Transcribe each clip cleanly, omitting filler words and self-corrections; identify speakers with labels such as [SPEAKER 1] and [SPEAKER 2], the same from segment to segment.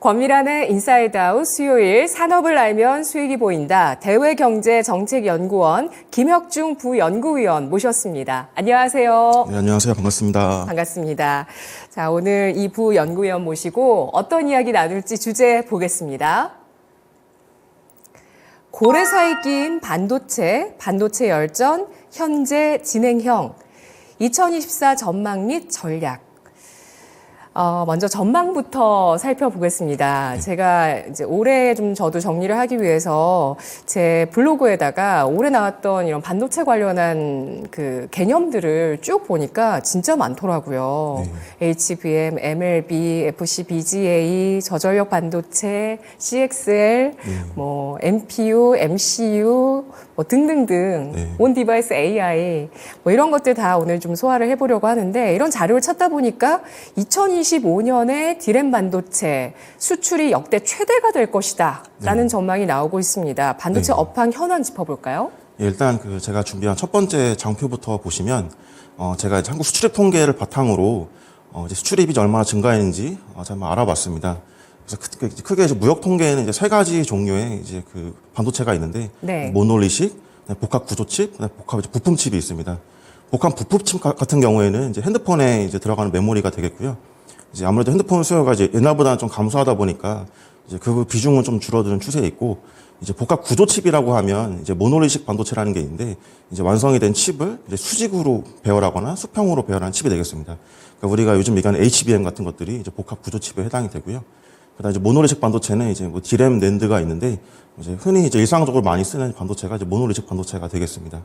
[SPEAKER 1] 권미란의 인사이드아웃 수요일 산업을 알면 수익이 보인다. 대외경제정책연구원 김혁중 부연구위원 모셨습니다. 안녕하세요.
[SPEAKER 2] 네, 안녕하세요. 반갑습니다.
[SPEAKER 1] 반갑습니다. 자, 오늘 이 부연구위원 모시고 어떤 이야기 나눌지 주제 보겠습니다. 고래사이 낀 반도체 열전, 현재 진행형, 2024 전망 및 전략. 먼저 전망부터 살펴보겠습니다. 제가 이제 올해 좀 저도 정리를 하기 위해서 제 블로그에다가 올해 나왔던 이런 반도체 관련한 그 개념들을 쭉 보니까 진짜 많더라고요. 네. HBM, MLB, FCBGA, 저전력 반도체, CXL, 뭐 MPU, MCU, 뭐 등등등,
[SPEAKER 2] 네.
[SPEAKER 1] 온 디바이스 AI, 뭐 이런 것들 다 오늘 좀 소화를 해보려고 하는데 이런 자료를 찾다 보니까 2025년에 디램 반도체 수출이 역대 최대가 될 것이다 라는 전망이 나오고 있습니다. 반도체 업황 현황 짚어볼까요?
[SPEAKER 2] 예, 일단 제가 준비한 첫 번째 장표부터 보시면 제가 이제 한국 수출입 통계를 바탕으로 이제 수출입이 얼마나 증가했는지 제가 한번 알아봤습니다. 그래서 크게 이제 무역 통계에는 이제 세 가지 종류의 이제 그 반도체가 있는데
[SPEAKER 1] 네.
[SPEAKER 2] 모노리식, 복합 구조칩, 복합 부품 칩이 있습니다. 복합 부품 칩 같은 경우에는 이제 핸드폰에 이제 들어가는 메모리가 되겠고요. 이제 아무래도 핸드폰 수요가 이제 옛날보다는 좀 감소하다 보니까 이제 그 비중은 좀 줄어드는 추세에 있고, 이제 복합 구조칩이라고 하면 이제 모노리식 반도체라는 게 있는데 이제 완성이 된 칩을 이제 수직으로 배열하거나 수평으로 배열한 칩이 되겠습니다. 그러니까 우리가 요즘 얘기하는 HBM 같은 것들이 이제 복합 구조칩에 해당이 되고요. 그다음 이제 모노리식 반도체는 이제 뭐 디램, 낸드가 있는데 이제 흔히 이제 일상적으로 많이 쓰는 반도체가 이제 모노리식 반도체가 되겠습니다.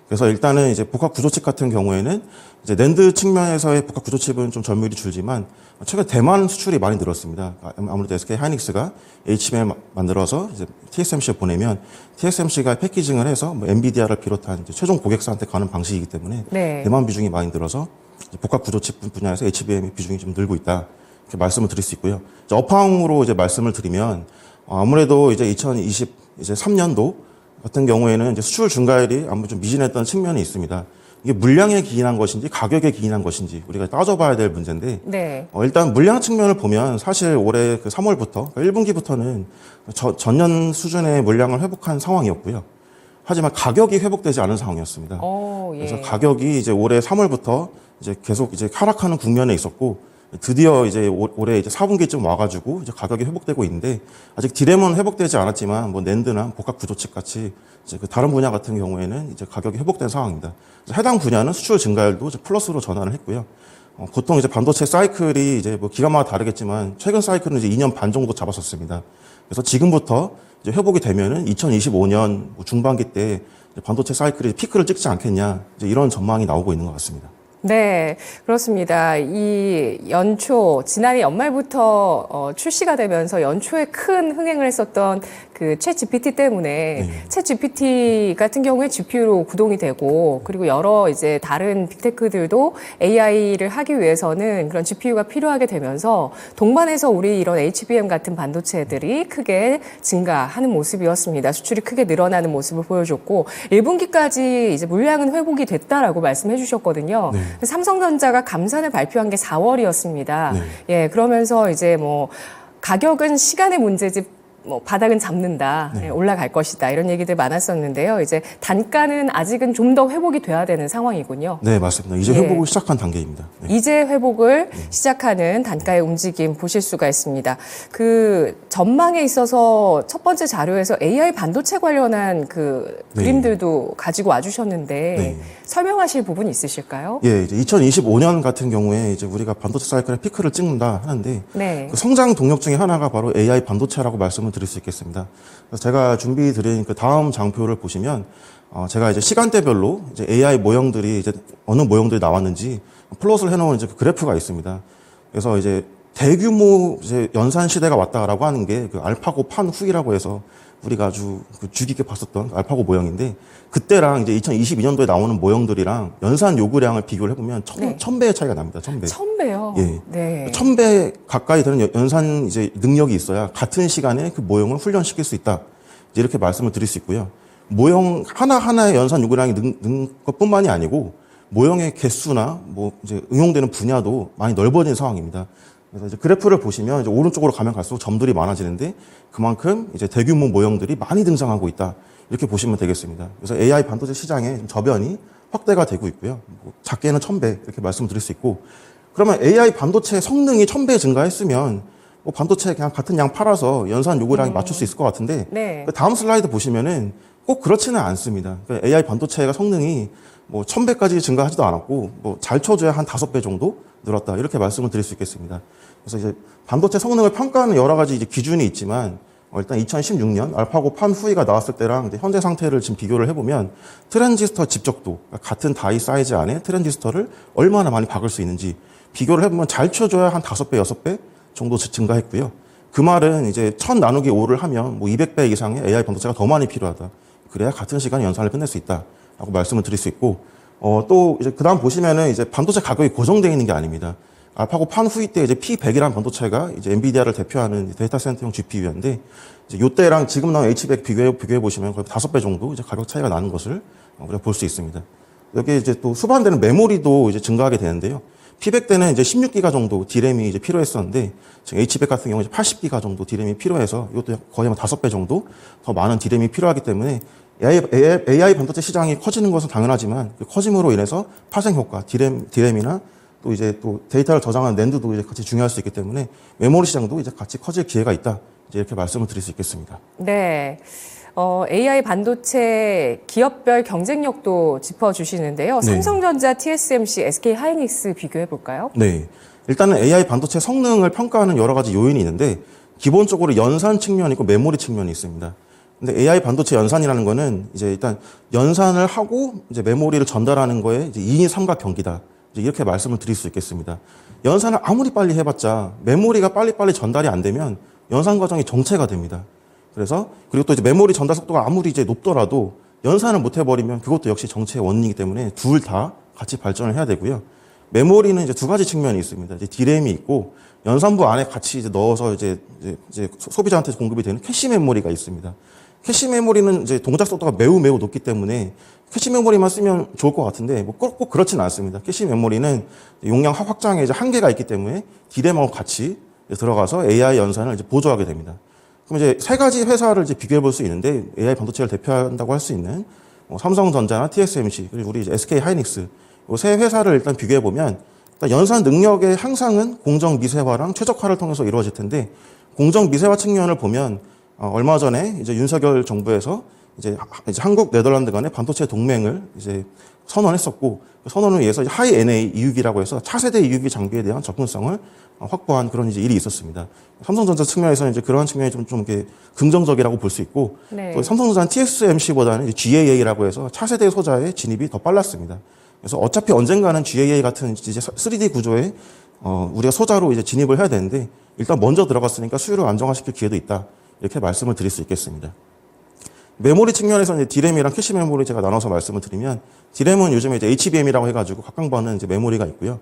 [SPEAKER 2] 그래서 일단은 이제 복합 구조칩 같은 경우에는 이제 낸드 측면에서의 복합 구조칩은 좀 점유율이 줄지만 최근 대만 수출이 많이 늘었습니다. 아무래도 SK 하이닉스가 HBM 만들어서 이제 TSMC에 보내면 TSMC가 패키징을 해서 뭐 엔비디아를 비롯한 이제 최종 고객사한테 가는 방식이기 때문에 대만 비중이 많이 늘어서 이제 복합 구조칩 분야에서 HBM의 비중이 좀 늘고 있다. 이렇게 말씀을 드릴 수 있고요. 이제 업황으로 이제 말씀을 드리면 아무래도 이제 2023년도 같은 경우에는 이제 수출 증가율이 아무래도 좀 미진했던 측면이 있습니다. 이게 물량에 기인한 것인지 가격에 기인한 것인지 우리가 따져봐야 될 문제인데, 일단 물량 측면을 보면 사실 올해 그 3월부터, 그러니까 1분기부터는 전년 수준의 물량을 회복한 상황이었고요. 하지만 가격이 회복되지 않은 상황이었습니다. 그래서 가격이 이제 올해 3월부터 이제 계속 이제 하락하는 국면에 있었고, 드디어 이제 올해 이제 4분기쯤 와가지고 이제 가격이 회복되고 있는데, 아직 디램은 회복되지 않았지만 뭐 낸드나 복합 구조칩 같이 이제 그 다른 분야 같은 경우에는 이제 가격이 회복된 상황입니다. 그래서 해당 분야는 수출 증가율도 이제 플러스로 전환을 했고요. 보통 이제 반도체 사이클이 이제 뭐 기간마다 다르겠지만 최근 사이클은 이제 2년 반 정도 잡았었습니다. 그래서 지금부터 이제 회복이 되면은 2025년 중반기 때 반도체 사이클이 피크를 찍지 않겠냐, 이제 이런 전망이 나오고 있는 것 같습니다.
[SPEAKER 1] 네, 그렇습니다. 이 연초, 지난해 연말부터 출시가 되면서 연초에 큰 흥행을 했었던 그 챗 GPT 때문에 챗 GPT 같은 경우에 GPU로 구동이 되고, 그리고 여러 이제 다른 빅테크들도 AI를 하기 위해서는 그런 GPU가 필요하게 되면서 동반해서 우리 이런 HBM 같은 반도체들이 크게 증가하는 모습이었습니다. 수출이 크게 늘어나는 모습을 보여줬고 1분기까지 이제 물량은 회복이 됐다라고 말씀해 주셨거든요. 삼성전자가 감산을 발표한 게 4월이었습니다. 예, 그러면서 이제 뭐 가격은 시간의 문제지 뭐 바닥은 잡는다, 올라갈 것이다, 이런 얘기들 많았었는데요. 이제 단가는 아직은 좀 더 회복이 돼야 되는 상황이군요.
[SPEAKER 2] 네, 맞습니다. 이제 회복을 시작한 단계입니다.
[SPEAKER 1] 이제 회복을 시작하는 단가의 움직임 보실 수가 있습니다. 그 전망에 있어서 첫 번째 자료에서 AI 반도체 관련한 그 그림들도 가지고 와주셨는데 설명하실 부분 있으실까요?
[SPEAKER 2] 예, 이제 2025년 같은 경우에 이제 우리가 반도체 사이클의 피크를 찍는다 하는데 그 성장 동력 중에 하나가 바로 AI 반도체라고 말씀을 드릴 수 있겠습니다. 그래서 제가 준비 드린 그 다음 장표를 보시면 제가 이제 시간대별로 이제 AI 모형들이 이제 어느 모형들이 나왔는지 플롯을 해놓은 이제 그 그래프가 있습니다. 그래서 이제 대규모 이제 연산 시대가 왔다라고 하는 게 그 알파고 판 후기라고 해서 우리가 아주 주의 깊게 봤었던 알파고 모형인데, 그때랑 이제 2022년도에 나오는 모형들이랑 연산 요구량을 비교를 해보면 1000배의 차이가 납니다. 1000배.
[SPEAKER 1] 1000배요?
[SPEAKER 2] 예.
[SPEAKER 1] 네.
[SPEAKER 2] 1000배 가까이 되는 연산 이제 능력이 있어야 같은 시간에 그 모형을 훈련시킬 수 있다. 이제 이렇게 말씀을 드릴 수 있고요. 모형 하나하나의 연산 요구량이 는 것뿐만이 아니고 모형의 개수나 뭐 이제 응용되는 분야도 많이 넓어진 상황입니다. 그래서 이제 그래프를 보시면 이제 오른쪽으로 가면 갈수록 점들이 많아지는데 그만큼 이제 대규모 모형들이 많이 등장하고 있다. 이렇게 보시면 되겠습니다. 그래서 AI 반도체 시장의 저변이 확대가 되고 있고요. 뭐 작게는 1000배 이렇게 말씀드릴 수 있고, 그러면 AI 반도체 성능이 1000배 증가했으면 뭐 반도체 그냥 같은 양 팔아서 연산 요구량이 맞출 수 있을 것 같은데
[SPEAKER 1] 네.
[SPEAKER 2] 그 다음 슬라이드 보시면은 꼭 그렇지는 않습니다. 그러니까 AI 반도체가 성능이 뭐 1000배까지 증가하지도 않았고 뭐 잘 쳐줘야 한 5배 정도 늘었다. 이렇게 말씀을 드릴 수 있겠습니다. 그래서 이제 반도체 성능을 평가하는 여러 가지 이제 기준이 있지만 일단 2016년 알파고 판 후이가 나왔을 때랑 이제 현재 상태를 지금 비교를 해보면 트랜지스터 집적도, 그러니까 같은 다이 사이즈 안에 트랜지스터를 얼마나 많이 박을 수 있는지 비교를 해보면 잘 쳐줘야 한 5배, 6배 정도 증가했고요. 그 말은 이제 1000 나누기 5를 하면 뭐 200배 이상의 AI 반도체가 더 많이 필요하다. 그래야 같은 시간에 연산을 끝낼 수 있다라고 말씀을 드릴 수 있고, 또 이제 그다음 보시면은 이제 반도체 가격이 고정되어 있는 게 아닙니다. 알파고 판 후이 때 이제 P100이라는 반도체가 이제 엔비디아를 대표하는 데이터 센터용 GPU인데 이제 요때랑 지금 나온 H100 비교해 보시면 거의 5배 정도 이제 가격 차이가 나는 것을 우리가 볼 수 있습니다. 여기 이제 또 수반되는 메모리도 이제 증가하게 되는데요. P100 때는 이제 16기가 정도 D램이 이제 필요했었는데 지금 H100 같은 경우 이제 80기가 정도 D램이 필요해서 이것도 거의 한 5배 정도 더 많은 D램이 필요하기 때문에 AI 반도체 시장이 커지는 것은 당연하지만 그 커짐으로 인해서 파생 효과, D램이나 또 이제 또 데이터를 저장하는 낸드도 이제 같이 중요할 수 있기 때문에 메모리 시장도 이제 같이 커질 기회가 있다. 이제 이렇게 말씀을 드릴 수 있겠습니다.
[SPEAKER 1] 네. AI 반도체 기업별 경쟁력도 짚어주시는데요.
[SPEAKER 2] 네.
[SPEAKER 1] 삼성전자, TSMC, SK 하이닉스 비교해 볼까요?
[SPEAKER 2] 네. 일단은 AI 반도체 성능을 평가하는 여러 가지 요인이 있는데 기본적으로 연산 측면이 있고 메모리 측면이 있습니다. 근데 AI 반도체 연산이라는 거는 이제 일단 연산을 하고 이제 메모리를 전달하는 거에 이제 2인 삼각 경기다. 이렇게 말씀을 드릴 수 있겠습니다. 연산을 아무리 빨리 해봤자 메모리가 빨리빨리 전달이 안 되면 연산 과정이 정체가 됩니다. 그래서 그리고 또 이제 메모리 전달 속도가 아무리 이제 높더라도 연산을 못 해버리면 그것도 역시 정체의 원인이기 때문에 둘 다 같이 발전을 해야 되고요. 메모리는 이제 두 가지 측면이 있습니다. 이제 D램이 있고 연산부 안에 같이 이제 넣어서 이제 소비자한테 공급이 되는 캐시 메모리가 있습니다. 캐시 메모리는 이제 동작 속도가 매우 높기 때문에 캐시 메모리만 쓰면 좋을 것 같은데 뭐 꼭 그렇지는 않습니다. 캐시 메모리는 용량 확장에 이제 한계가 있기 때문에 D램하고 같이 들어가서 AI 연산을 이제 보조하게 됩니다. 그럼 이제 세 가지 회사를 이제 비교해 볼 수 있는데 AI 반도체를 대표한다고 할 수 있는 삼성전자나 TSMC 그리고 우리 이제 SK 하이닉스 이 세 회사를 일단 비교해 보면 일단 연산 능력의 향상은 공정 미세화랑 최적화를 통해서 이루어질 텐데 공정 미세화 측면을 보면 얼마 전에 이제 윤석열 정부에서 이제 한국 네덜란드 간의 반도체 동맹을 이제 선언했었고 그 선언을 위해서 하이 NA 이유기라고 해서 차세대 이유기 장비에 대한 접근성을 확보한 그런 이제 일이 있었습니다. 삼성전자 측면에서는 이제 그러한 측면이 좀 이렇게 긍정적이라고 볼 수 있고
[SPEAKER 1] 네.
[SPEAKER 2] 또 삼성전자는 TSMC보다는 GAA라고 해서 차세대 소자의 진입이 더 빨랐습니다. 그래서 어차피 언젠가는 GAA 같은 이제 3D 구조에 우리가 소자로 이제 진입을 해야 되는데 일단 먼저 들어갔으니까 수요를 안정화시킬 기회도 있다. 이렇게 말씀을 드릴 수 있겠습니다. 메모리 측면에서 이제 D램이랑 캐시 메모리 제가 나눠서 말씀을 드리면 D램은 요즘에 이제 HBM이라고 해가지고 각광받는 이제 메모리가 있고요.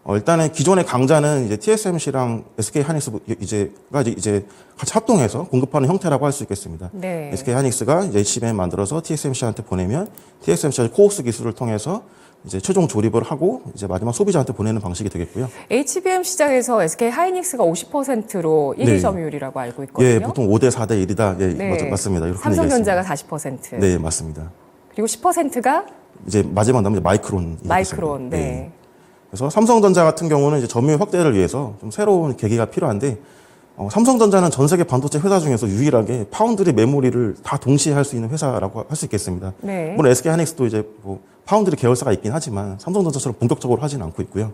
[SPEAKER 2] 일단은 기존의 강자는 이제 TSMC랑 SK 하이닉스 이제 같이 합동해서 공급하는 형태라고 할 수 있겠습니다.
[SPEAKER 1] 네.
[SPEAKER 2] SK 하이닉스가 이제 HBM 만들어서 TSMC한테 보내면 TSMC가 코옥스 기술을 통해서 이제 최종 조립을 하고 이제 마지막 소비자한테 보내는 방식이 되겠고요.
[SPEAKER 1] HBM 시장에서 SK 하이닉스가 50%로 1위
[SPEAKER 2] 네.
[SPEAKER 1] 점유율이라고 알고 있거든요.
[SPEAKER 2] 예, 보통 5대 4대 1이다. 예,
[SPEAKER 1] 네.
[SPEAKER 2] 맞습니다. 이렇게
[SPEAKER 1] 삼성전자가 40%.
[SPEAKER 2] 네, 맞습니다.
[SPEAKER 1] 그리고 10%가
[SPEAKER 2] 이제 마지막 남은 마이크론.
[SPEAKER 1] 마이크론. 네.
[SPEAKER 2] 그래서 삼성전자 같은 경우는 이제 점유율 확대를 위해서 좀 새로운 계기가 필요한데 삼성전자는 전 세계 반도체 회사 중에서 유일하게 파운드리 메모리를 다 동시에 할 수 있는 회사라고 할 수 있겠습니다.
[SPEAKER 1] 네.
[SPEAKER 2] 물론 SK 하이닉스도 이제 뭐 파운드리 계열사가 있긴 하지만 삼성전자처럼 본격적으로 하지는 않고 있고요.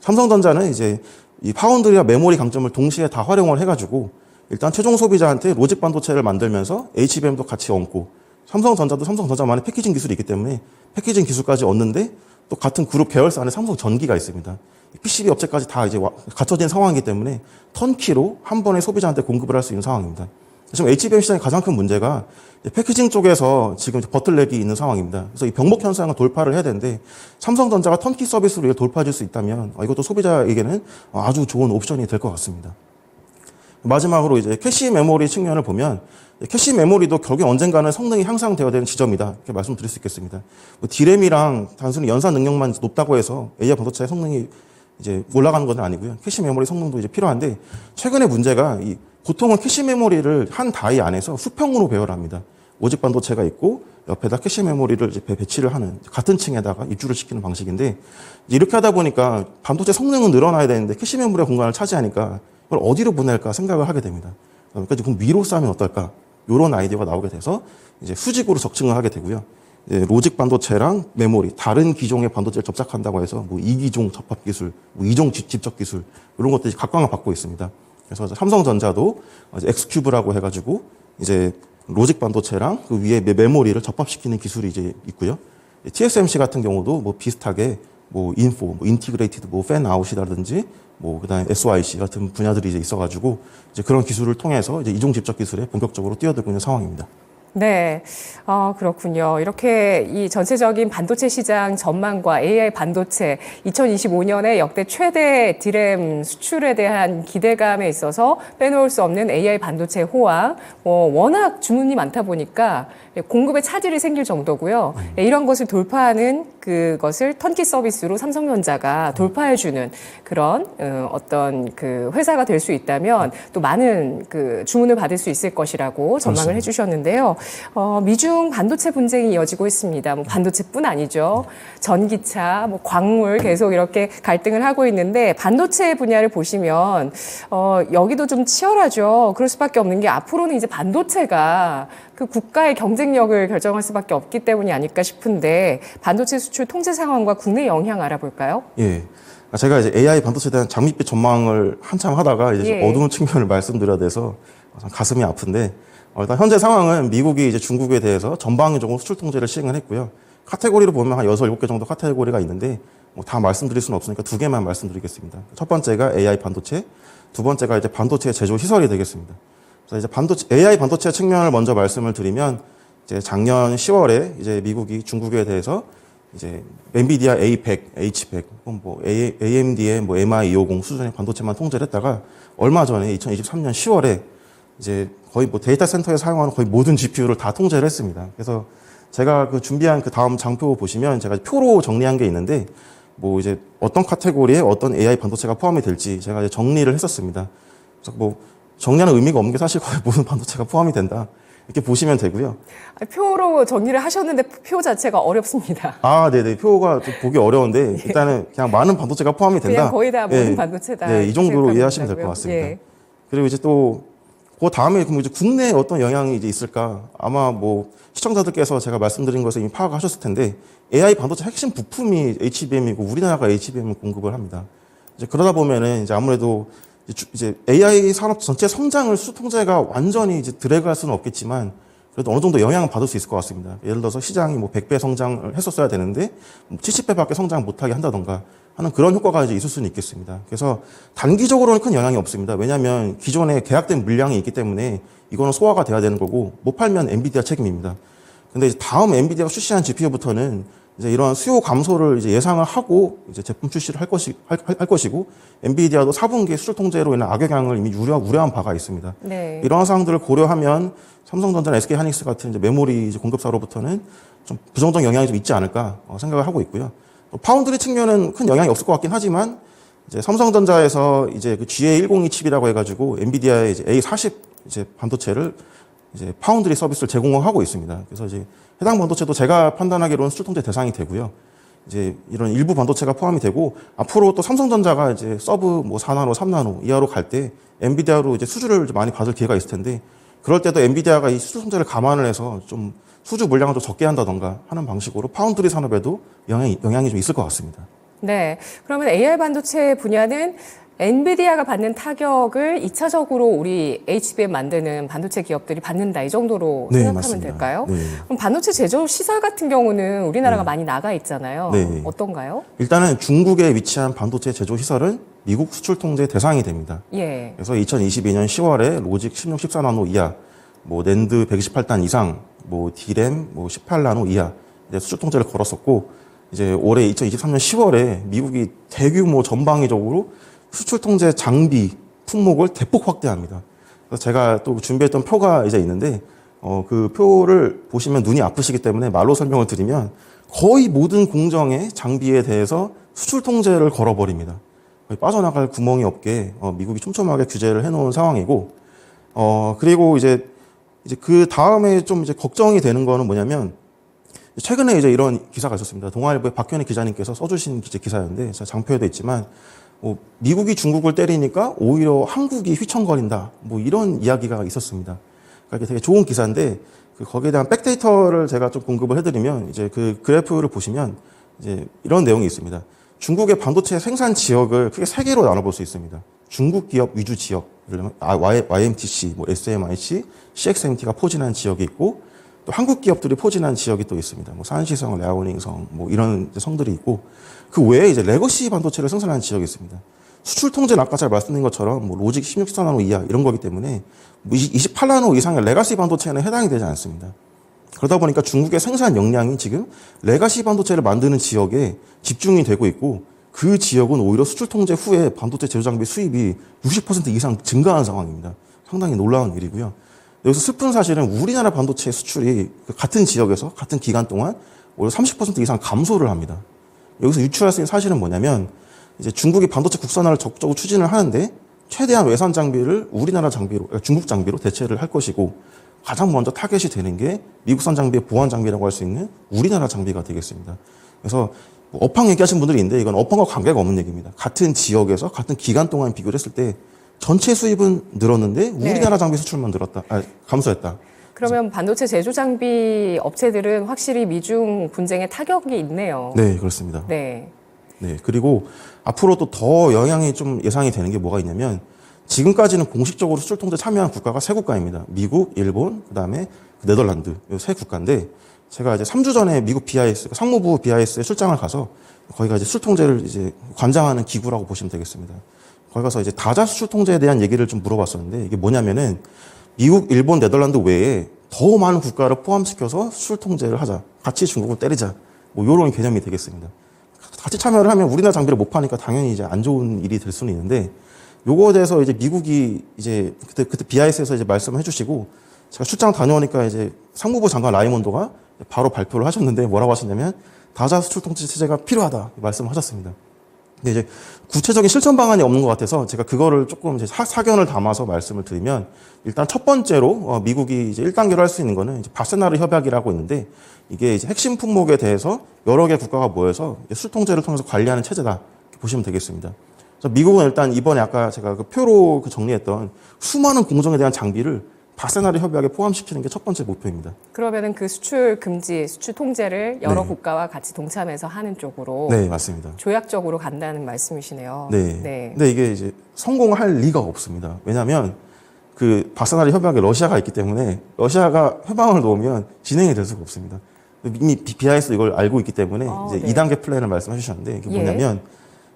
[SPEAKER 2] 삼성전자는 이제 이 파운드리와 메모리 강점을 동시에 다 활용을 해가지고 일단 최종 소비자한테 로직 반도체를 만들면서 HBM도 같이 얹고 삼성전자도 삼성전자만의 패키징 기술이 있기 때문에 패키징 기술까지 얻는데 또 같은 그룹 계열사 안에 삼성전기가 있습니다. PCB 업체까지 다 이제 갖춰진 상황이기 때문에 턴키로 한 번에 소비자한테 공급을 할 수 있는 상황입니다. 지금 HBM 시장의 가장 큰 문제가 패키징 쪽에서 지금 버틀렉이 있는 상황입니다. 그래서 이 병목 현상을 돌파를 해야 되는데 삼성전자가 턴키 서비스로 이걸 돌파해줄 수 있다면 이것도 소비자에게는 아주 좋은 옵션이 될 것 같습니다. 마지막으로 이제 캐시 메모리 측면을 보면 캐시 메모리도 결국 언젠가는 성능이 향상되어야 되는 지점이다. 이렇게 말씀드릴 수 있겠습니다. D램이랑 단순히 연산 능력만 높다고 해서 AI 반도체의 성능이 이제 올라가는 건 아니고요. 캐시 메모리 성능도 이제 필요한데 최근에 문제가 보통은 캐시 메모리를 한 다이 안에서 수평으로 배열합니다. 로직 반도체가 있고 옆에다 캐시 메모리를 이제 배치를 하는 같은 층에다가 입주를 시키는 방식인데 이렇게 하다 보니까 반도체 성능은 늘어나야 되는데 캐시 메모리가 공간을 차지하니까 그걸 어디로 보낼까 생각을 하게 됩니다. 그러니까 그럼 위로 싸면 어떨까? 이런 아이디어가 나오게 돼서 이제 수직으로 적층을 하게 되고요. 이제 로직 반도체랑 메모리 다른 기종의 반도체를 접착한다고 해서 뭐 2기종 접합 기술, 뭐 2종 집적 기술 이런 것들이 각광을 받고 있습니다. 그래서 삼성전자도 이제 엑스큐브라고 해가지고 이제 로직 반도체랑 그 위에 메모리를 접합시키는 기술이 이제 있고요. TSMC 같은 경우도 뭐 비슷하게 뭐 인포, 뭐 인티그레이티드 뭐 팬아웃이라든지 뭐 그다음에 SYC 같은 분야들이 이제 있어가지고 이제 그런 기술을 통해서 이제 이종 집적 기술에 본격적으로 뛰어들고 있는 상황입니다.
[SPEAKER 1] 네, 그렇군요. 이렇게 이 전체적인 반도체 시장 전망과 AI 반도체 2025년에 역대 최대 디램 수출에 대한 기대감에 있어서 빼놓을 수 없는 AI 반도체 호황, 워낙 주문이 많다 보니까 공급에 차질이 생길 정도고요. 이런 것을 돌파하는 그것을 턴키 서비스로 삼성전자가 돌파해주는 그런 어떤 그 회사가 될 수 있다면 또 많은 그 주문을 받을 수 있을 것이라고 전망을 해주셨는데요. 미중 반도체 분쟁이 이어지고 있습니다. 뭐 반도체뿐 아니죠. 전기차, 뭐 광물 계속 이렇게 갈등을 하고 있는데 반도체 분야를 보시면 여기도 좀 치열하죠. 그럴 수밖에 없는 게 앞으로는 이제 반도체가 그 국가의 경쟁력을 결정할 수밖에 없기 때문이 아닐까 싶은데 반도체 수출 통제 상황과 국내 영향 알아볼까요?
[SPEAKER 2] 예. 제가 이제 AI 반도체에 대한 장밋빛 전망을 한참 하다가 이제 어두운 측면을 말씀드려야 돼서 가슴이 아픈데 일단 현재 상황은 미국이 이제 중국에 대해서 전방위적으로 수출 통제를 시행을 했고요. 카테고리로 보면 한 6, 7개 정도 카테고리가 있는데 뭐 다 말씀드릴 수는 없으니까 2개만 말씀드리겠습니다. 첫 번째가 AI 반도체, 두 번째가 이제 반도체 제조 시설이 되겠습니다. 그래서 이제 AI 반도체 측면을 먼저 말씀을 드리면 이제 작년 10월에 이제 미국이 중국에 대해서 이제 엔비디아 A100, H100, 뭐 AMD의 뭐 MI250 수준의 반도체만 통제를 했다가 얼마 전에 2023년 10월에 이제 거의 뭐 데이터 센터에 사용하는 거의 모든 GPU를 다 통제를 했습니다. 그래서 제가 그 준비한 그 다음 장표 보시면 제가 표로 정리한 게 있는데 뭐 이제 어떤 카테고리에 어떤 AI 반도체가 포함이 될지 제가 이제 정리를 했었습니다. 그래서 뭐 정리하는 의미가 없는 게 사실 거의 모든 반도체가 포함이 된다. 이렇게 보시면 되고요.
[SPEAKER 1] 표로 정리를 하셨는데 표 자체가 어렵습니다.
[SPEAKER 2] 네네. 표가 좀 보기 어려운데 일단은 그냥 많은 반도체가 포함이 된다.
[SPEAKER 1] 그냥 거의 다 모든 반도체다.
[SPEAKER 2] 네, 이 정도로 이해하시면 될 것 같습니다.
[SPEAKER 1] 예.
[SPEAKER 2] 그리고 이제 또 그 다음에 그럼 이제 국내에 어떤 영향이 이제 있을까? 아마 뭐 시청자들께서 제가 말씀드린 것을 이미 파악하셨을 텐데 AI 반도체 핵심 부품이 HBM이고 우리나라가 HBM을 공급을 합니다. 이제 그러다 보면은 이제 아무래도 이제 AI 산업 전체 성장을 수출 통제가 완전히 이제 드래그할 수는 없겠지만 그래도 어느 정도 영향을 받을 수 있을 것 같습니다. 예를 들어서 시장이 뭐 100배 성장을 했었어야 되는데 70배밖에 성장 못하게 한다던가 하는 그런 효과가 이제 있을 수는 있겠습니다. 그래서 단기적으로는 큰 영향이 없습니다. 왜냐하면 기존에 계약된 물량이 있기 때문에 이거는 소화가 돼야 되는 거고 못 팔면 엔비디아 책임입니다. 근데 이제 다음 엔비디아가 출시한 GPU부터는 이제 이러한 수요 감소를 이제 예상을 하고 이제 제품 출시를 할 것이고 엔비디아도 4분기 수출 통제로 인한 악영향을 이미 우려한 바가 있습니다.
[SPEAKER 1] 네.
[SPEAKER 2] 이러한 사항들을 고려하면 삼성전자나 SK하이닉스 같은 이제 메모리 이제 공급사로부터는 좀 부정적 영향이 좀 있지 않을까 생각을 하고 있고요. 또 파운드리 측면은 큰 영향이 없을 것 같긴 하지만 이제 삼성전자에서 이제 그 GA102 칩이라고 해가지고 엔비디아의 이제 A40 이제 반도체를 이제 파운드리 서비스를 제공하고 있습니다. 그래서 이제 해당 반도체도 제가 판단하기로는 수출 통제 대상이 되고요. 이제 이런 일부 반도체가 포함이 되고 앞으로 또 삼성전자가 이제 서브 뭐 4나노, 3나노 이하로 갈 때 엔비디아로 이제 수주를 많이 받을 기회가 있을 텐데 그럴 때도 엔비디아가 이 수출 통제를 감안을 해서 좀 수주 물량을 좀 적게 한다던가 하는 방식으로 파운드리 산업에도 영향이 좀 있을 것 같습니다.
[SPEAKER 1] 네. 그러면 AI 반도체 분야는 엔비디아가 받는 타격을 2차적으로 우리 HBM 만드는 반도체 기업들이 받는다 이 정도로
[SPEAKER 2] 네,
[SPEAKER 1] 생각하면
[SPEAKER 2] 맞습니다.
[SPEAKER 1] 될까요?
[SPEAKER 2] 네.
[SPEAKER 1] 그럼 반도체 제조 시설 같은 경우는 우리나라가 많이 나가 있잖아요.
[SPEAKER 2] 네.
[SPEAKER 1] 어떤가요?
[SPEAKER 2] 일단은 중국에 위치한 반도체 제조 시설은 미국 수출 통제 대상이 됩니다.
[SPEAKER 1] 예.
[SPEAKER 2] 그래서 2022년 10월에 로직 16, 14나노 이하, 뭐 낸드 128단 이상, 뭐 D램 뭐 18나노 이하 이제 수출 통제를 걸었었고 이제 올해 2023년 10월에 미국이 대규모 전방위적으로 수출 통제 장비 품목을 대폭 확대합니다. 그래서 제가 또 준비했던 표가 이제 있는데 그 표를 보시면 눈이 아프시기 때문에 말로 설명을 드리면 거의 모든 공정의 장비에 대해서 수출 통제를 걸어버립니다. 거의 빠져나갈 구멍이 없게 미국이 촘촘하게 규제를 해놓은 상황이고, 그리고 이제 그 다음에 좀 이제 걱정이 되는 거는 뭐냐면, 최근에 이제 이런 기사가 있었습니다. 동아일보의 박현희 기자님께서 써주신 기사였는데, 제가 장표에도 있지만, 미국이 중국을 때리니까 오히려 한국이 휘청거린다. 뭐 이런 이야기가 있었습니다. 그러니까 이게 되게 좋은 기사인데, 거기에 대한 백데이터를 제가 좀 공급을 해드리면, 이제 그 그래프를 보시면, 이제 이런 내용이 있습니다. 중국의 반도체 생산 지역을 크게 세 개로 나눠볼 수 있습니다. 중국 기업 위주 지역, 예를 들면 YMTC, 뭐 SMIC, CXMT가 포진한 지역이 있고, 또 한국 기업들이 포진한 지역이 또 있습니다. 뭐 산시성, 랴오닝성, 뭐 이런 성들이 있고, 그 외에 이제 레거시 반도체를 생산하는 지역이 있습니다. 수출 통제는 아까 잘 말씀드린 것처럼 뭐 로직 16나노 이하 이런 거기 때문에 28나노 이상의 레가시 반도체는 해당이 되지 않습니다. 그러다 보니까 중국의 생산 역량이 지금 레가시 반도체를 만드는 지역에 집중이 되고 있고, 그 지역은 오히려 수출 통제 후에 반도체 제조 장비 수입이 60% 이상 증가한 상황입니다. 상당히 놀라운 일이고요. 여기서 슬픈 사실은 우리나라 반도체 수출이 같은 지역에서 같은 기간 동안 오히려 30% 이상 감소를 합니다. 여기서 유추할 수 있는 사실은 뭐냐면, 이제 중국이 반도체 국산화를 적극적으로 추진을 하는데 최대한 외산 장비를 우리나라 장비로, 중국 장비로 대체를 할 것이고, 가장 먼저 타겟이 되는 게 미국산 장비의 보안 장비라고 할 수 있는 우리나라 장비가 되겠습니다. 그래서 뭐 업황 얘기하신 분들이 있는데 이건 업황과 관계가 없는 얘기입니다. 같은 지역에서 같은 기간 동안 비교를 했을 때 전체 수입은 늘었는데 우리나라 장비 수출만 감소했다.
[SPEAKER 1] 그러면 반도체 제조 장비 업체들은 확실히 미중 분쟁에 타격이 있네요.
[SPEAKER 2] 네, 그렇습니다.
[SPEAKER 1] 네.
[SPEAKER 2] 네, 그리고 앞으로 또 더 영향이 좀 예상이 되는 게 뭐가 있냐면, 지금까지는 공식적으로 수출 통제 참여한 국가가 세 국가입니다. 미국, 일본, 그다음에 네덜란드, 이 세 국가인데, 제가 이제 3주 전에 미국 BIS, 상무부 BIS에 출장을 가서 거기가 이제 수출 통제를 이제 관장하는 기구라고 보시면 되겠습니다. 거기 가서 이제 다자 수출 통제에 대한 얘기를 좀 물어봤었는데, 이게 뭐냐면은 미국, 일본, 네덜란드 외에 더 많은 국가를 포함시켜서 수출 통제를 하자. 같이 중국을 때리자. 뭐 이런 개념이 되겠습니다. 같이 참여를 하면 우리나라 장비를 못 파니까 당연히 이제 안 좋은 일이 될 수는 있는데, 요거에 대해서 이제 미국이 이제 그때 BIS에서 이제 말씀을 해주시고, 제가 출장 다녀오니까 이제 상무부 장관 라이몬도가 바로 발표를 하셨는데 뭐라고 하셨냐면, 다자 수출 통제 체제가 필요하다 말씀을 하셨습니다. 근데 이제 구체적인 실천 방안이 없는 것 같아서 제가 그거를 조금 이제 사견을 담아서 말씀을 드리면, 일단 첫 번째로 미국이 이제 1단계로 할 수 있는 거는 이제 바세나르 협약이라고 있는데, 이게 이제 핵심 품목에 대해서 여러 개 국가가 모여서 수출 통제를 통해서 관리하는 체제다 이렇게 보시면 되겠습니다. 그래서 미국은 일단 이번에 아까 제가 그 표로 정리했던 수많은 공정에 대한 장비를 바세나르 협약에 포함시키는 게 첫 번째 목표입니다.
[SPEAKER 1] 그러면은 그 수출 금지, 수출 통제를 여러
[SPEAKER 2] 네.
[SPEAKER 1] 국가와 같이 동참해서 하는 쪽으로
[SPEAKER 2] 네, 맞습니다.
[SPEAKER 1] 조약적으로 간다는 말씀이시네요.
[SPEAKER 2] 네.
[SPEAKER 1] 네.
[SPEAKER 2] 근데 이게 이제 성공할 리가 없습니다. 왜냐하면 그 바세나르 협약에 러시아가 있기 때문에 러시아가 회방을 놓으면 진행이 될 수가 없습니다. 이미 BIS 이걸 알고 있기 때문에 이제
[SPEAKER 1] 네.
[SPEAKER 2] 2단계 플랜을 말씀해 주셨는데, 이게 뭐냐면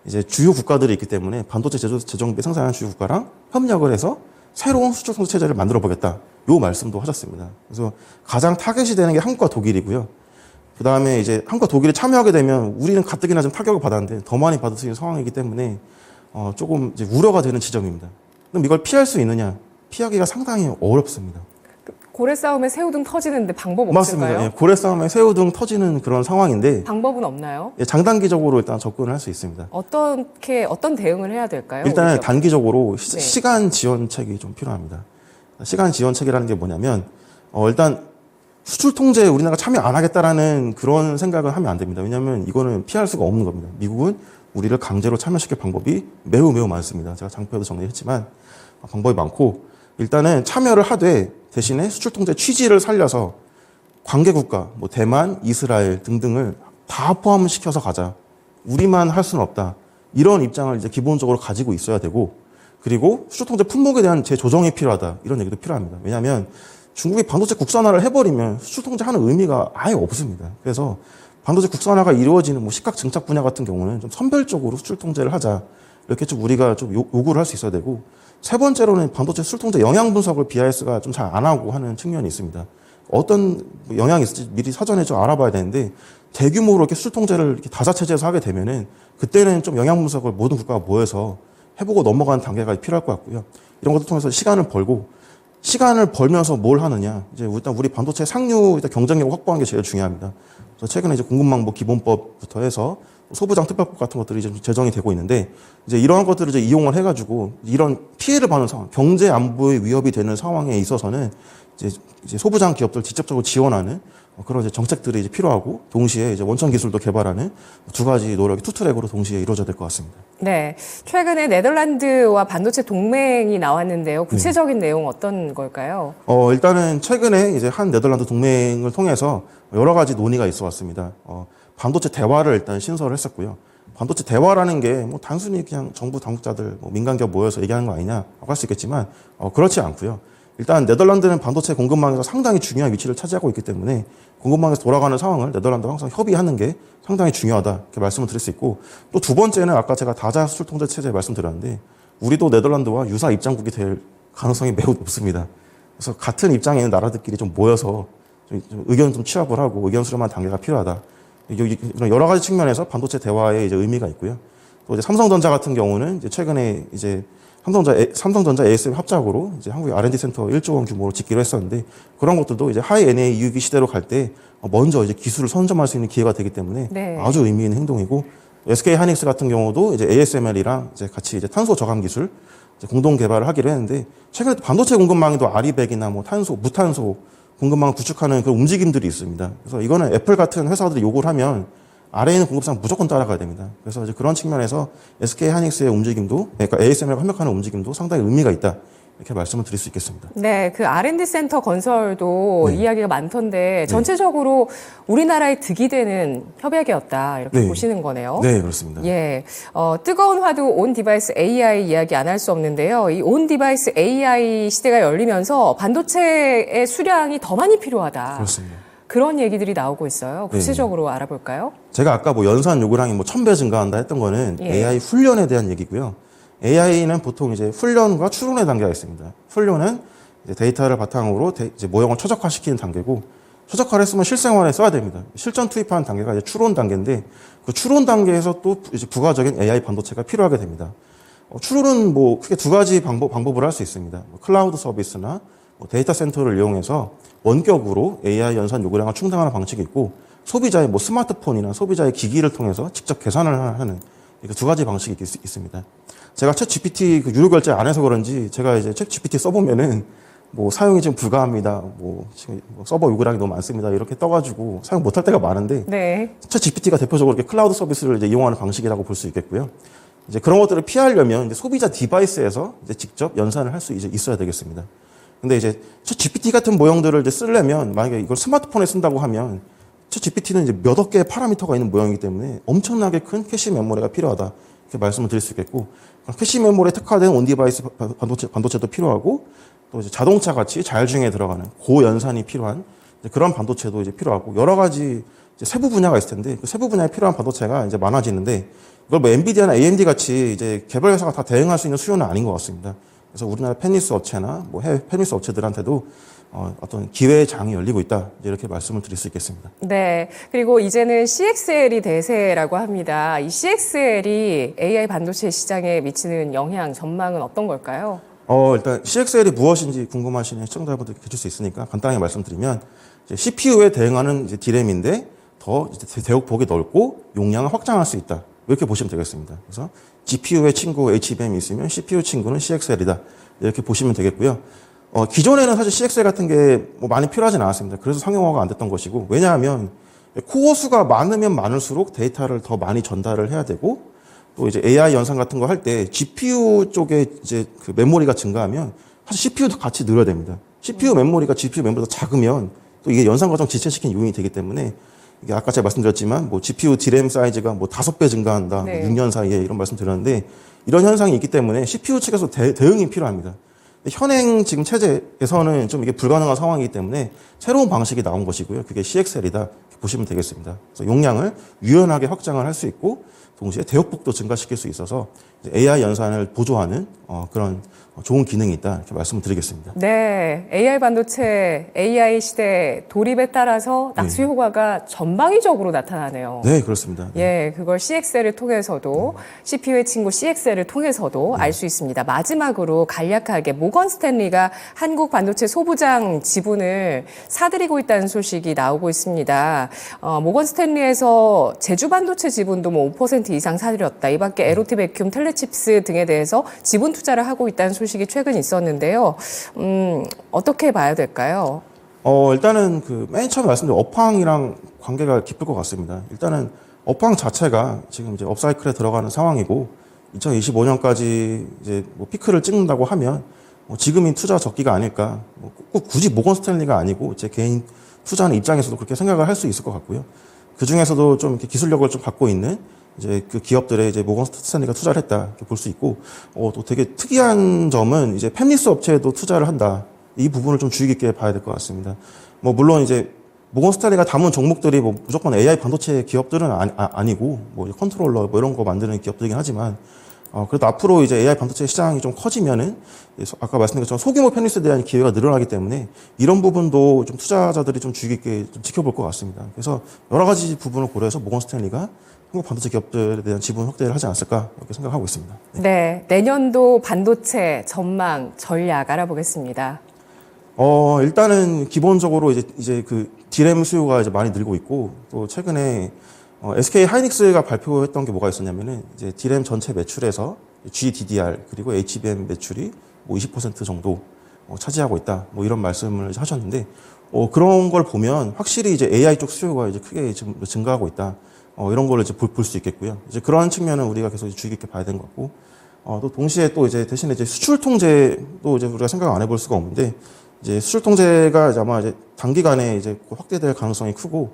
[SPEAKER 2] 이제 주요 국가들이 있기 때문에 반도체 제조장비 생산하는 주요 국가랑 협력을 해서 새로운 수출 통제 체제를 만들어 보겠다. 요 말씀도 하셨습니다. 그래서 가장 타겟이 되는 게 한국과 독일이고요. 그 다음에 이제 한국과 독일이 참여하게 되면 우리는 가뜩이나 좀 타격을 받았는데 더 많이 받을 수 있는 상황이기 때문에 조금 이제 우려가 되는 지점입니다. 그럼 이걸 피할 수 있느냐? 피하기가 상당히 어렵습니다.
[SPEAKER 1] 고래 싸움에 새우등 터지는데 방법 없을까요?
[SPEAKER 2] 맞습니다. 예, 고래 싸움에 새우등 터지는 그런 상황인데,
[SPEAKER 1] 방법은 없나요?
[SPEAKER 2] 예, 장단기적으로 일단 접근을 할 수 있습니다.
[SPEAKER 1] 어떤 대응을 해야 될까요?
[SPEAKER 2] 일단은
[SPEAKER 1] 우리
[SPEAKER 2] 단기적으로
[SPEAKER 1] 네.
[SPEAKER 2] 시간 지원책이 좀 필요합니다. 시간 지원책이라는 게 뭐냐면, 일단 수출 통제에 우리나라가 참여 안 하겠다라는 그런 생각을 하면 안 됩니다. 왜냐하면 이거는 피할 수가 없는 겁니다. 미국은 우리를 강제로 참여시킬 방법이 매우 많습니다. 제가 장표에도 정리했지만 방법이 많고, 일단은 참여를 하되 대신에 수출 통제 취지를 살려서 관계국가, 뭐 대만, 이스라엘 등등을 다 포함시켜서 가자. 우리만 할 수는 없다. 이런 입장을 이제 기본적으로 가지고 있어야 되고, 그리고 수출 통제 품목에 대한 재조정이 필요하다. 이런 얘기도 필요합니다. 왜냐하면 중국이 반도체 국산화를 해버리면 수출 통제하는 의미가 아예 없습니다. 그래서 반도체 국산화가 이루어지는 뭐 식각 증착 분야 같은 경우는 좀 선별적으로 수출 통제를 하자. 이렇게 좀 우리가 좀 요구를 할 수 있어야 되고, 세 번째로는 반도체 수출 통제 영향 분석을 BIS가 좀 잘 안 하고 하는 측면이 있습니다. 어떤 영향이 있을지 미리 사전에 좀 알아봐야 되는데, 대규모로 이렇게 수출 통제를 이렇게 다자 체제에서 하게 되면은 그때는 좀 영향 분석을 모든 국가가 모여서 해보고 넘어가는 단계가 필요할 것 같고요. 이런 것을 통해서 시간을 벌면서 뭘 하느냐. 이제 일단 우리 반도체 상류 일단 경쟁력 확보하는 게 제일 중요합니다. 그래서 최근에 이제 공급망보 기본법부터 해서 소부장 특별법 같은 것들이 좀 제정이 되고 있는데 이제 이러한 것들을 이제 이용을 해가지고 이런 피해를 받는 상황, 경제 안보에 위협이 되는 상황에 있어서는 이제 소부장 기업들 직접적으로 지원하는 그런 이제 정책들이 이제 필요하고 동시에 이제 원천 기술도 개발하는 두 가지 노력이 투트랙으로 동시에 이루어져야 될 것 같습니다.
[SPEAKER 1] 네, 최근에 네덜란드와 반도체 동맹이 나왔는데요. 구체적인 내용 어떤 걸까요?
[SPEAKER 2] 일단은 최근에 이제 한 네덜란드 동맹을 통해서 여러 가지 논의가 있어 왔습니다. 반도체 대화를 일단 신설을 했었고요. 반도체 대화라는 게 뭐 단순히 그냥 정부 당국자들, 뭐 민간기업 모여서 얘기하는 거 아니냐라고 할 수 있겠지만 그렇지 않고요. 일단 네덜란드는 반도체 공급망에서 상당히 중요한 위치를 차지하고 있기 때문에 공급망에서 돌아가는 상황을 네덜란드와 항상 협의하는 게 상당히 중요하다 이렇게 말씀을 드릴 수 있고 또 두 번째는 아까 제가 다자 수출 통제 체제 말씀드렸는데 우리도 네덜란드와 유사 입장국이 될 가능성이 매우 높습니다. 그래서 같은 입장에 있는 나라들끼리 좀 모여서 좀 의견 좀 취합을 하고 의견 수렴한 단계가 필요하다. 여러 가지 측면에서 반도체 대화에 이제 의미가 있고요. 또 이제 삼성전자 같은 경우는 이제 최근에 이제 삼성전자 ASM 합작으로 이제 한국의 R&D 센터 1조 원 규모로 짓기로 했었는데 그런 것들도 이제 하이 NA EUV 시대로 갈 때 먼저 이제 기술을 선점할 수 있는 기회가 되기 때문에
[SPEAKER 1] 네.
[SPEAKER 2] 아주 의미 있는 행동이고 SK 하이닉스 같은 경우도 이제 ASML이랑 이제 같이 이제 탄소 저감 기술 이제 공동 개발을 하기로 했는데 최근에 반도체 공급망에도 아리백이나 뭐 탄소, 무탄소 공급망을 구축하는 그런 움직임들이 있습니다. 그래서 이거는 애플 같은 회사들이 요구를 하면 아래에 있는 공급상 무조건 따라가야 됩니다. 그래서 이제 그런 측면에서 SK 하이닉스의 움직임도, 그러니까 ASML과 협력하는 움직임도 상당히 의미가 있다. 이렇게 말씀을 드릴 수 있겠습니다.
[SPEAKER 1] 네, 그 R&D 센터 건설도
[SPEAKER 2] 네.
[SPEAKER 1] 이야기가 많던데 전체적으로 우리나라의 득이 되는 협약이었다 이렇게
[SPEAKER 2] 네.
[SPEAKER 1] 보시는 거네요.
[SPEAKER 2] 네, 그렇습니다.
[SPEAKER 1] 예, 뜨거운 화두 온 디바이스 AI 이야기 안 할 수 없는데요. 이 온 디바이스 AI 시대가 열리면서 반도체의 수량이 더 많이 필요하다.
[SPEAKER 2] 그렇습니다.
[SPEAKER 1] 그런 얘기들이 나오고 있어요. 구체적으로 알아볼까요?
[SPEAKER 2] 제가 아까 뭐 연산 요구량이 뭐 1000배 증가한다 했던 거는
[SPEAKER 1] 예.
[SPEAKER 2] AI 훈련에 대한 얘기고요. AI는 보통 이제 훈련과 추론의 단계가 있습니다. 훈련은 이제 데이터를 바탕으로 이제 모형을 최적화시키는 단계고 최적화를 했으면 실생활에 써야 됩니다. 실전 투입하는 단계가 이제 추론 단계인데 그 추론 단계에서 또 이제 부가적인 AI 반도체가 필요하게 됩니다. 추론은 뭐 크게 두 가지 방법을 할 수 있습니다. 클라우드 서비스나 데이터 센터를 이용해서 원격으로 AI 연산 요구량을 충당하는 방식이 있고 소비자의 뭐 스마트폰이나 소비자의 기기를 통해서 직접 계산을 하는 이렇게 두 가지 방식이 있습니다. 제가 챗 GPT 유료 결제 안 해서 그런지 제가 이제 챗 GPT 써보면은 뭐 사용이 지금 불가합니다. 뭐 지금 서버 요구량이 너무 많습니다. 이렇게 떠가지고 사용 못할 때가 많은데
[SPEAKER 1] 네.
[SPEAKER 2] 챗 GPT가 대표적으로 이렇게 클라우드 서비스를 이제 이용하는 방식이라고 볼 수 있겠고요. 이제 그런 것들을 피하려면 이제 소비자 디바이스에서 이제 직접 연산을 할 수 있어야 되겠습니다. 근데 이제 챗 GPT 같은 모형들을 이제 쓰려면 만약에 이걸 스마트폰에 쓴다고 하면 챗 GPT는 이제 몇억 개의 파라미터가 있는 모형이기 때문에 엄청나게 큰 캐시 메모리가 필요하다. 이렇게 말씀을 드릴 수 있겠고 캐시 메모리에 특화된 온디바이스 반도체도 필요하고 또 이제 자동차 같이 자율주행에 들어가는 고연산이 필요한 그런 반도체도 이제 필요하고 여러 가지 이제 세부 분야가 있을 텐데 그 세부 분야에 필요한 반도체가 이제 많아지는데 이걸 뭐 엔비디아나 AMD 같이 이제 개발 회사가 다 대응할 수 있는 수요는 아닌 것 같습니다. 그래서 우리나라 펜리스 업체나 뭐 해외 펜리스 업체들한테도 어떤 기회의 장이 열리고 있다. 이렇게 말씀을 드릴 수 있겠습니다.
[SPEAKER 1] 네. 그리고 이제는 CXL이 대세라고 합니다. 이 CXL이 AI 반도체 시장에 미치는 영향, 전망은 어떤 걸까요?
[SPEAKER 2] 일단 CXL이 무엇인지 궁금하시는 시청자분들 계실 수 있으니까 간단하게 말씀드리면 이제 CPU에 대응하는 이제 D램인데 더 이제 대역폭이 넓고 용량을 확장할 수 있다. 이렇게 보시면 되겠습니다. 그래서 GPU의 친구 HBM이 있으면 CPU 친구는 CXL이다. 이렇게 보시면 되겠고요. 기존에는 사실 CXL 같은 게 뭐 많이 필요하진 않았습니다. 그래서 상용화가 안 됐던 것이고, 왜냐하면 코어 수가 많으면 많을수록 데이터를 더 많이 전달을 해야 되고, 또 이제 AI 연산 같은 거 할 때 GPU 쪽에 이제 그 메모리가 증가하면 사실 CPU도 같이 늘어야 됩니다. CPU 메모리가 GPU 메모리보다 작으면 또 이게 연산 과정 지체시키는 요인이 되기 때문에 이게 아까 제가 말씀드렸지만 뭐 GPU D램 사이즈가 뭐 5배 증가한다.
[SPEAKER 1] 네.
[SPEAKER 2] 6년 사이에 이런 말씀 드렸는데 이런 현상이 있기 때문에 CPU 측에서 대응이 필요합니다. 현행 지금 체제에서는 좀 이게 불가능한 상황이기 때문에 새로운 방식이 나온 것이고요. 그게 CXL이다. 보시면 되겠습니다. 그래서 용량을 유연하게 확장을 할 수 있고 동시에 대역폭도 증가시킬 수 있어서 AI 연산을 보조하는 그런 좋은 기능이 있다 이렇게 말씀을 드리겠습니다.
[SPEAKER 1] 네, AI 반도체, AI 시대 도입에 따라서 낙수 효과가 전방위적으로 나타나네요.
[SPEAKER 2] 네, 그렇습니다.
[SPEAKER 1] 예, 그걸 CXL을 통해서도 CPU의 친구 CXL을 통해서도 알 수 있습니다. 마지막으로 간략하게 모건 스탠리가 한국 반도체 소부장 지분을 사들이고 있다는 소식이 나오고 있습니다. 모건 스탠리에서 제주 반도체 지분도 뭐 5% 이상 사들였다. 이 밖에 에로티 베큐um, 텔레칩스 등에 대해서 지분 투자를 하고 있다는 소식이 최근 있었는데요. 어떻게 봐야 될까요?
[SPEAKER 2] 일단은 그 맨 처음에 말씀드린 업황이랑 관계가 깊을 것 같습니다. 일단은 업황 자체가 지금 이제 업사이클에 들어가는 상황이고 2025년까지 이제 뭐 피크를 찍는다고 하면 지금이 투자 적기가 아닐까. 꼭 굳이 모건 스탠리가 아니고 제 개인 투자하는 입장에서도 그렇게 생각을 할 수 있을 것 같고요. 그 중에서도 좀 이렇게 기술력을 좀 갖고 있는 이제 그 기업들에 이제 모건 스탠리가 투자를 했다 이렇게 볼 수 있고 또 되게 특이한 점은 이제 팹리스 업체에도 투자를 한다. 이 부분을 좀 주의 깊게 봐야 될 것 같습니다. 뭐 물론 이제 모건 스탠리가 담은 종목들이 뭐 무조건 AI 반도체 기업들은 아니고 뭐 컨트롤러 뭐 이런 거 만드는 기업들이긴 하지만 그래도 앞으로 이제 AI 반도체 시장이 좀 커지면은 아까 말씀드린 것처럼 소규모 팹리스에 대한 기회가 늘어나기 때문에 이런 부분도 좀 투자자들이 좀 주의 깊게 좀 지켜볼 것 같습니다. 그래서 여러 가지 부분을 고려해서 모건 스탠리가 한국 반도체 기업들에 대한 지분 확대를 하지 않았을까 이렇게 생각하고 있습니다.
[SPEAKER 1] 네, 내년도 반도체 전망 전략 알아보겠습니다.
[SPEAKER 2] 일단은 기본적으로 이제 그 디램 수요가 이제 많이 늘고 있고 또 최근에 SK 하이닉스가 발표했던 게 뭐가 있었냐면은 이제 디램 전체 매출에서 GDDR 그리고 HBM 매출이 뭐 20% 정도 차지하고 있다. 뭐 이런 말씀을 하셨는데 그런 걸 보면 확실히 이제 AI 쪽 수요가 이제 크게 지금 증가하고 있다. 이런 걸 이제 볼 수 있겠고요. 이제 그런 측면은 우리가 계속 주의 깊게 봐야 되는 것 같고 또 동시에 또 이제 대신에 이제 수출 통제도 이제 우리가 생각 안 해볼 수가 없는데 이제 수출 통제가 아마 이제 단기간에 이제 확대될 가능성이 크고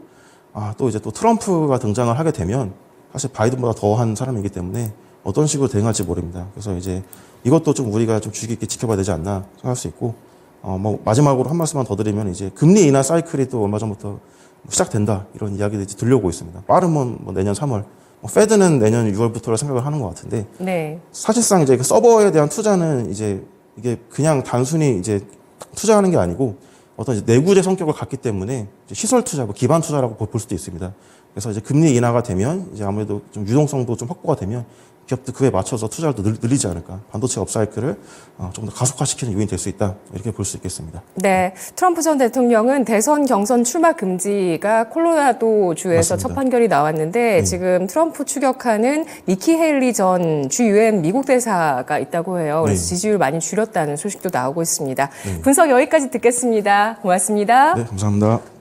[SPEAKER 2] 또 이제 또 트럼프가 등장을 하게 되면 사실 바이든보다 더한 사람이기 때문에 어떤 식으로 대응할지 모릅니다. 그래서 이제 이것도 좀 우리가 좀 주의 깊게 지켜봐야 되지 않나 생각할 수 있고 뭐 마지막으로 한 말씀만 더 드리면 이제 금리 인하 사이클이 또 얼마 전부터 시작된다 이런 이야기들이 이제 들려오고 있습니다. 빠르면 뭐 내년 3월, 페드는 내년 6월부터라 생각을 하는 것 같은데
[SPEAKER 1] 네.
[SPEAKER 2] 사실상 이제 그 서버에 대한 투자는 이제 이게 그냥 단순히 이제 투자하는 게 아니고 어떤 이제 내구재 성격을 갖기 때문에 시설 투자, 뭐 기반 투자라고 볼 수도 있습니다. 그래서 이제 금리 인하가 되면 이제 아무래도 좀 유동성도 좀 확보가 되면 기업도 그에 맞춰서 투자를 더 늘리지 않을까. 반도체 업사이클을 좀 더 가속화시키는 요인이 될 수 있다. 이렇게 볼 수 있겠습니다.
[SPEAKER 1] 네, 트럼프 전 대통령은 대선 경선 출마 금지가 콜로라도 주에서
[SPEAKER 2] 맞습니다.
[SPEAKER 1] 첫 판결이 나왔는데 지금 트럼프 추격하는 니키 헤일리 전 주 유엔 미국 대사가 있다고 해요. 그래서 지지율 많이 줄였다는 소식도 나오고 있습니다. 분석 여기까지 듣겠습니다. 고맙습니다.
[SPEAKER 2] 네, 감사합니다.